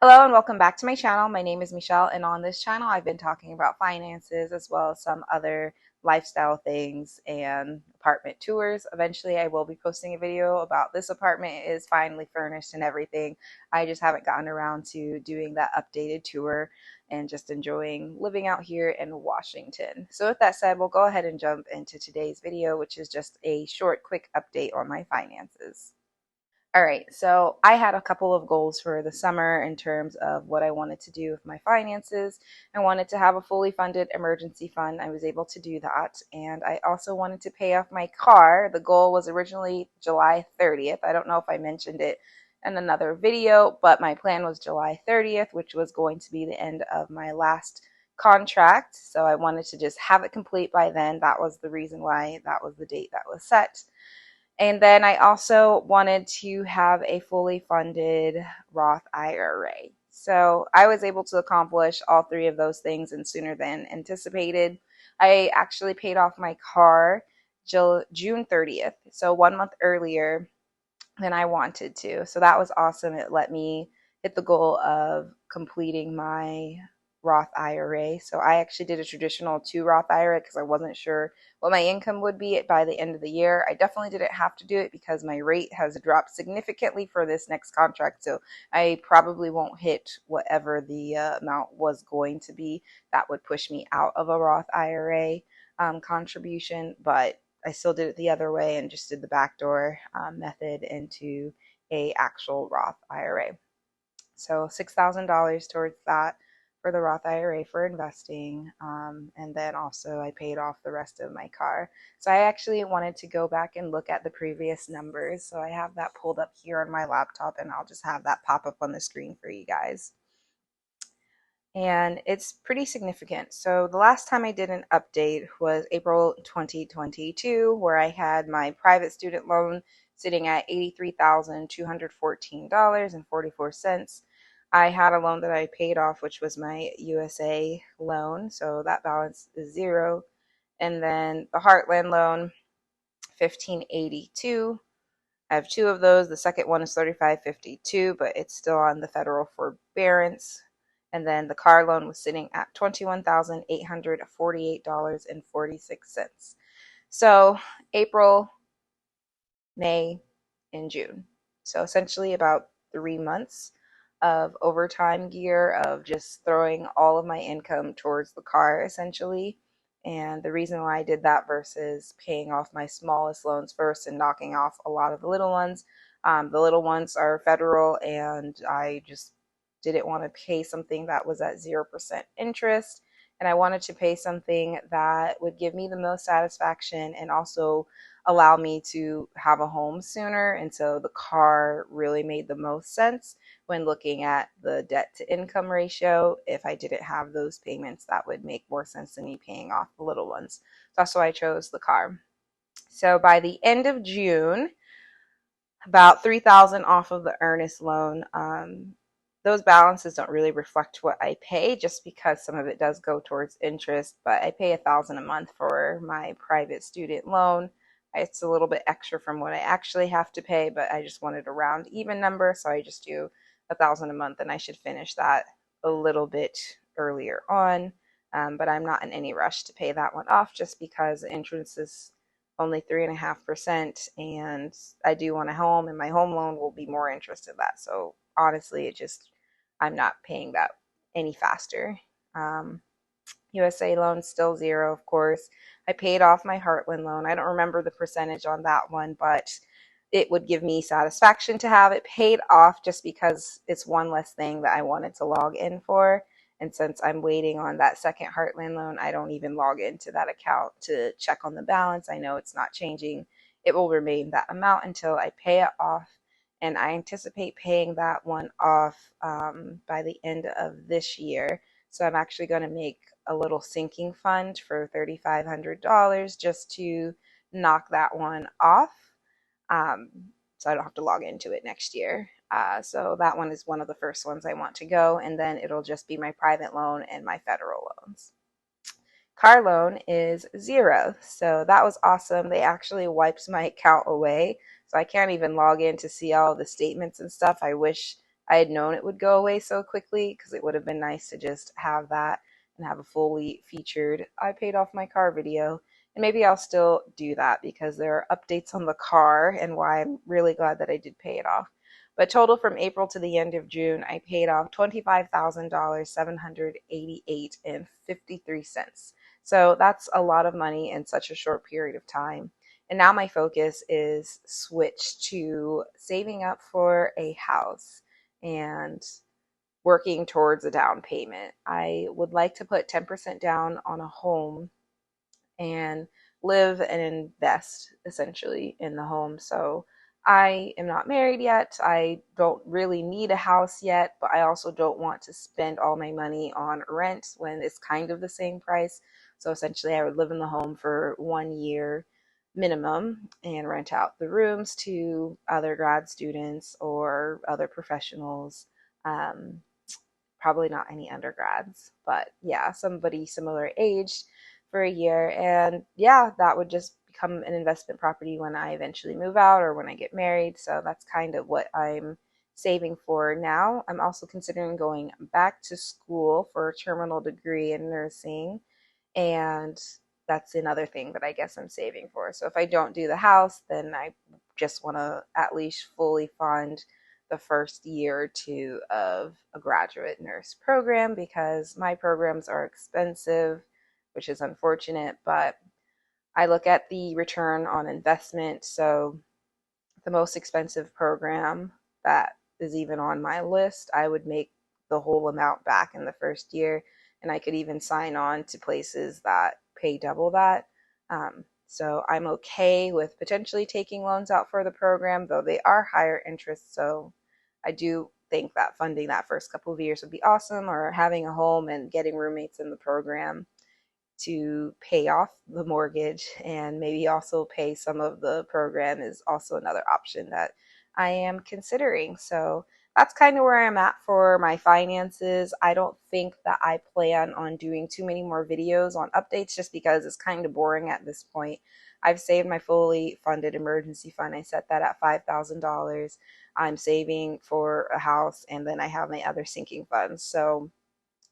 Hello and welcome back to my channel. My name is Michelle, and on this channel I've been talking about finances as well as some other lifestyle things and apartment tours. Eventually I will be posting a video about this apartment. It is finally furnished and everything. I just haven't gotten around to doing that updated tour and just enjoying living out here in Washington. So with that said, we'll go ahead and jump into today's video, which is just a short, quick update on my finances. All right, so I had a couple of goals for the summer in terms of what I wanted to do with my finances. I wanted to have a fully funded emergency fund. I was able to do that. And I also wanted to pay off my car. The goal was originally July 30th. I don't know if I mentioned it in another video, but my plan was July 30th, which was going to be the end of my last contract. So I wanted to just have it complete by then. That was the reason why that was the date that was set. And then I also wanted to have a fully funded Roth IRA. So I was able to accomplish all three of those things and sooner than anticipated. I actually paid off my car June 30th, so 1 month earlier than I wanted to. So that was awesome. It let me hit the goal of completing my Roth IRA. So I actually did a traditional two Roth IRA because I wasn't sure what my income would be by the end of the year. I definitely didn't have to do it because my rate has dropped significantly for this next contract. So I probably won't hit whatever the amount was going to be. That would push me out of a Roth IRA contribution, but I still did it the other way and just did the backdoor method into a actual Roth IRA. So $6,000 towards that for the Roth IRA for investing. And then also I paid off the rest of my car. So I actually wanted to go back and look at the previous numbers. So I have that pulled up here on my laptop and I'll just have that pop up on the screen for you guys. And it's pretty significant. So the last time I did an update was April 2022, where I had my private student loan sitting at $83,214.44. I had a loan that I paid off, which was my USA loan, so that balance is zero. And then the Heartland loan, 1582. I have two of those. The second one is 3552, but it's still on the federal forbearance. And then the car loan was sitting at $21,848.46. So April, May, and June. So essentially about 3 months of overtime gear of just throwing all of my income towards the car essentially. And the reason why I did that versus paying off my smallest loans first and knocking off a lot of the little ones. The little ones are federal, and I just didn't want to pay something that was at 0% interest. And I wanted to pay something that would give me the most satisfaction and also allow me to have a home sooner. And so the car really made the most sense when looking at the debt to income ratio. If I didn't have those payments, that would make more sense than me paying off the little ones. So that's why I chose the car. So by the end of June, about $3,000 off of the Earnest loan. Those balances don't really reflect what I pay just because some of it does go towards interest, but I pay $1,000 a month for my private student loan. It's a little bit extra from what I actually have to pay, but I just wanted a round even number, so I just do $1,000 a month, and I should finish that a little bit earlier on. But I'm not in any rush to pay that one off just because the interest is only 3.5%, and I do want a home, and my home loan will be more interest in that. So honestly, I'm not paying that any faster. USA loan still zero, of course. I paid off my Heartland loan. I don't remember the percentage on that one, but it would give me satisfaction to have it paid off just because it's one less thing that I wanted to log in for. And since I'm waiting on that second Heartland loan, I don't even log into that account to check on the balance. I know it's not changing. It will remain that amount until I pay it off. And I anticipate paying that one off by the end of this year. So I'm actually going to make a little sinking fund for $3,500 just to knock that one off. So I don't have to log into it next year. So that one is one of the first ones I want to go, and then it'll just be my private loan and my federal loans. Car loan is zero, so that was awesome. They actually wiped my account away, so I can't even log in to see all the statements and stuff. I wish I had known it would go away so quickly because it would have been nice to just have that and have a fully featured I paid off my car video. And maybe I'll still do that because there are updates on the car and why I'm really glad that I did pay it off. But total from April to the end of June, I paid off $25,000, 788 and 53 cents. So that's a lot of money in such a short period of time. And now my focus is switched to saving up for a house and working towards a down payment. I would like to put 10% down on a home and live and invest essentially in the home. So I am not married yet. I don't really need a house yet, but I also don't want to spend all my money on rent when it's kind of the same price. So essentially, I would live in the home for 1 year minimum and rent out the rooms to other grad students or other professionals. Um, Probably not any undergrads, but yeah, somebody similar age for a year. And yeah, that would just become an investment property when I eventually move out or when I get married. So that's kind of what I'm saving for now. I'm also considering going back to school for a terminal degree in nursing, and that's another thing that I guess I'm saving for. So if I don't do the house, then I just want to at least fully fund the first year or two of a graduate nurse program because my programs are expensive, which is unfortunate, but I look at the return on investment. So the most expensive program that is even on my list, I would make the whole amount back in the first year. And I could even sign on to places that pay double that. So I'm okay with potentially taking loans out for the program, though they are higher interest. So I do think that funding that first couple of years would be awesome, or having a home and getting roommates in the program to pay off the mortgage and maybe also pay some of the program is also another option that I am considering. So that's kind of where I'm at for my finances. I don't think that I plan on doing too many more videos on updates just because it's kind of boring at this point. I've saved my fully funded emergency fund. I set that at $5,000. I'm saving for a house, and then I have my other sinking funds. So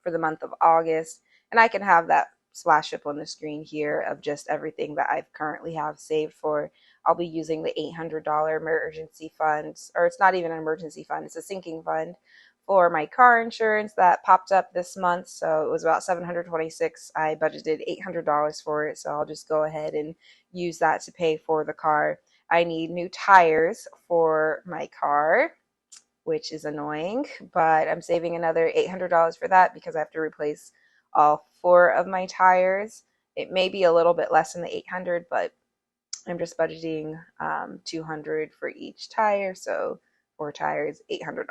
for the month of August, and I can have that flash up on the screen here of just everything that I currently have saved for. I'll be using the $800 emergency fund, or it's not even an emergency fund, it's a sinking fund for my car insurance that popped up this month. So it was about $726. I budgeted $800 for it, so I'll just go ahead and use that to pay for the car. I need new tires for my car, which is annoying, but I'm saving another $800 for that because I have to replace all four of my tires. It may be a little bit less than the 800, but I'm just budgeting 200 for each tire, so four tires, $800.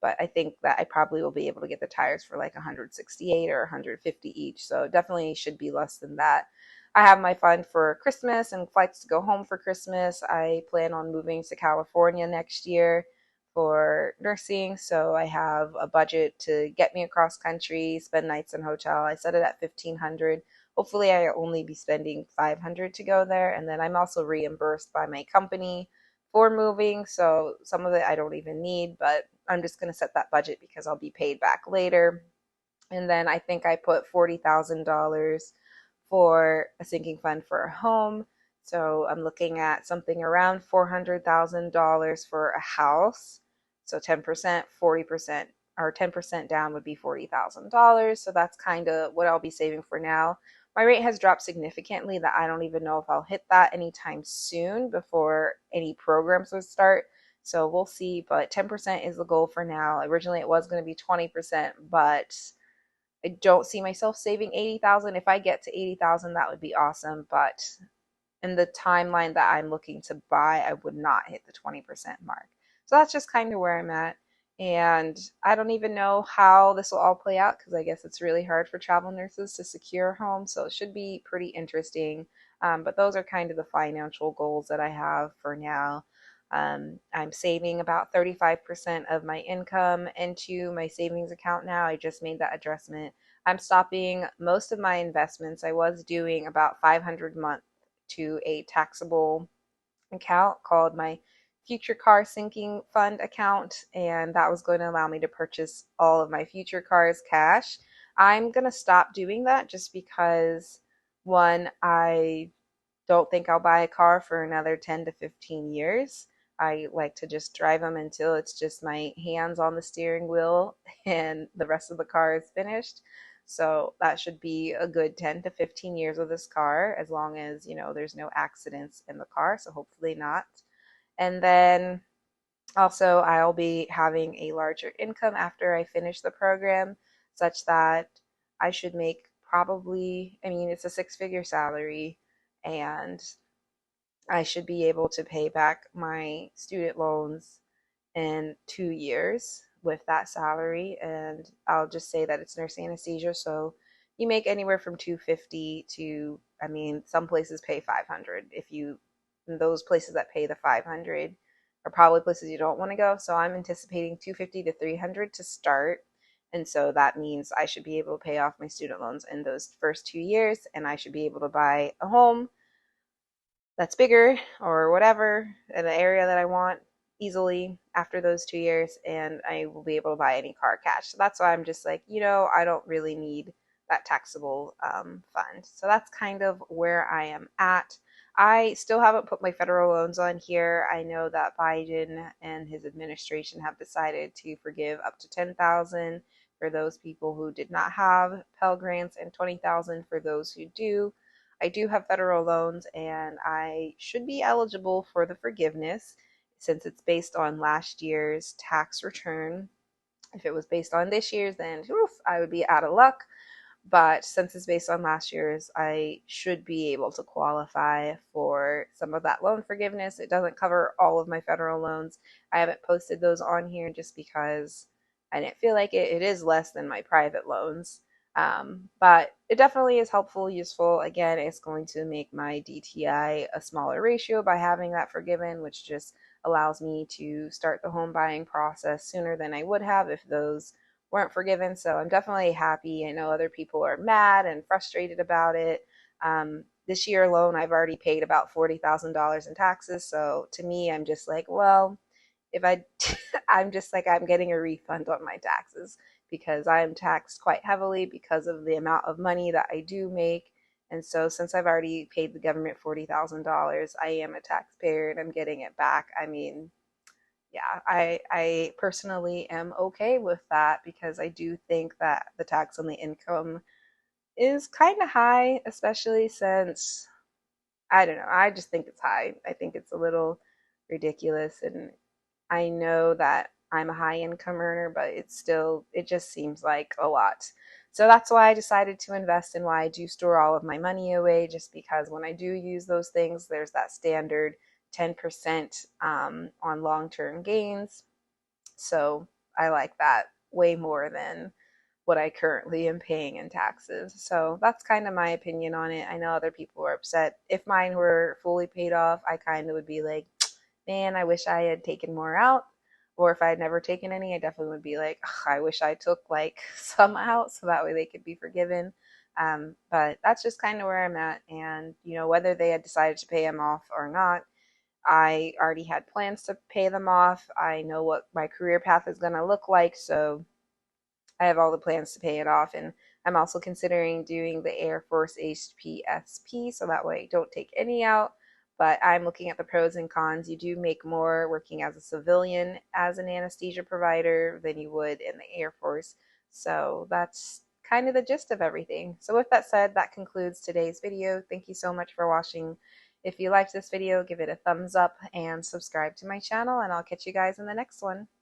But I think that I probably will be able to get the tires for like 168 or 150 each, so definitely should be less than that. I have my fund for Christmas and flights to go home for Christmas. I plan on moving to California next year for nursing, so I have a budget to get me across country, spend nights in hotel. I set it at 1,500. Hopefully I only be spending 500 to go there, and then I'm also reimbursed by my company for moving, so some of it I don't even need, but I'm just going to set that budget because I'll be paid back later. And then I think I put $40,000 for a sinking fund for a home. So I'm looking at something around $400,000 for a house. So 10%, 40%, or 10% down would be $40,000. So that's kind of what I'll be saving for now. My rate has dropped significantly that I don't even know if I'll hit that anytime soon before any programs would start. So we'll see, but 10% is the goal for now. Originally it was going to be 20%, but I don't see myself saving 80,000. If I get to 80,000, that would be awesome, but in the timeline that I'm looking to buy, I would not hit the 20% mark. So that's just kind of where I'm at. And I don't even know how this will all play out because I guess it's really hard for travel nurses to secure a home. So it should be pretty interesting. But those are kind of the financial goals that I have for now. I'm saving about 35% of my income into my savings account now. I just made that adjustment. I'm stopping most of my investments. I was doing about 500 a month to a taxable account called my future car sinking fund account, and that was going to allow me to purchase all of my future cars cash. I'm going to stop doing that just because, one, I don't think I'll buy a car for another 10 to 15 years. I like to just drive them until it's just my hands on the steering wheel and the rest of the car is finished. So that should be a good 10 to 15 years of this car, as long as, there's no accidents in the car. So hopefully not. And then also, I'll be having a larger income after I finish the program, such that I should make probably, I mean, it's a six-figure salary, and I should be able to pay back my student loans in 2 years with that salary. And I'll just say that it's nurse anesthesia, so you make anywhere from 250 to, I mean, some places pay 500. If you, those places that pay the 500 are probably places you don't want to go. So I'm anticipating 250 to 300 to start. And so that means I should be able to pay off my student loans in those first 2 years, and I should be able to buy a home that's bigger or whatever in the area that I want easily after those 2 years, and I will be able to buy any car cash. So that's why I'm just like, I don't really need that taxable fund. So that's kind of where I am at. I still haven't put my federal loans on here. I know that Biden and his administration have decided to forgive up to 10,000 for those people who did not have Pell Grants and 20,000 for those who do. I do have federal loans, and I should be eligible for the forgiveness since it's based on last year's tax return. If it was based on this year's, then I would be out of luck. But since it's based on last year's, I should be able to qualify for some of that loan forgiveness. It doesn't cover all of my federal loans. I haven't posted those on here just because I didn't feel like it. It is less than my private loans. But it definitely is helpful, useful. Again, it's going to make my DTI a smaller ratio by having that forgiven, which just allows me to start the home buying process sooner than I would have if those weren't forgiven. So I'm definitely happy. I know other people are mad and frustrated about it. This year alone, I've already paid about $40,000 in taxes. So to me, I'm just like, well, if I, I'm just like, I'm getting a refund on my taxes because I am taxed quite heavily because of the amount of money that I do make. And so since I've already paid the government $40,000, I am a taxpayer and I'm getting it back. I mean, yeah, I personally am okay with that because I do think that the tax on the income is kind of high, especially since, I don't know, I just think it's high. I think it's a little ridiculous, and I know that I'm a high income earner, but it just seems like a lot. So that's why I decided to invest, and why I do store all of my money away, just because when I do use those things, there's that standard 10% on long-term gains. So I like that way more than what I currently am paying in taxes. So that's kind of my opinion on it. I know other people are upset. If mine were fully paid off, I kind of would be like, man, I wish I had taken more out. Or if I had never taken any, I definitely would be like, I wish I took like some out so that way they could be forgiven. But that's just kind of where I'm at. And, whether they had decided to pay them off or not, I already had plans to pay them off. I know what my career path is going to look like. So I have all the plans to pay it off. And I'm also considering doing the Air Force HPSP so that way I don't take any out. But I'm looking at the pros and cons. You do make more working as a civilian as an anesthesia provider than you would in the Air Force. So that's kind of the gist of everything. So with that said, that concludes today's video. Thank you so much for watching. If you liked this video, give it a thumbs up and subscribe to my channel, and I'll catch you guys in the next one.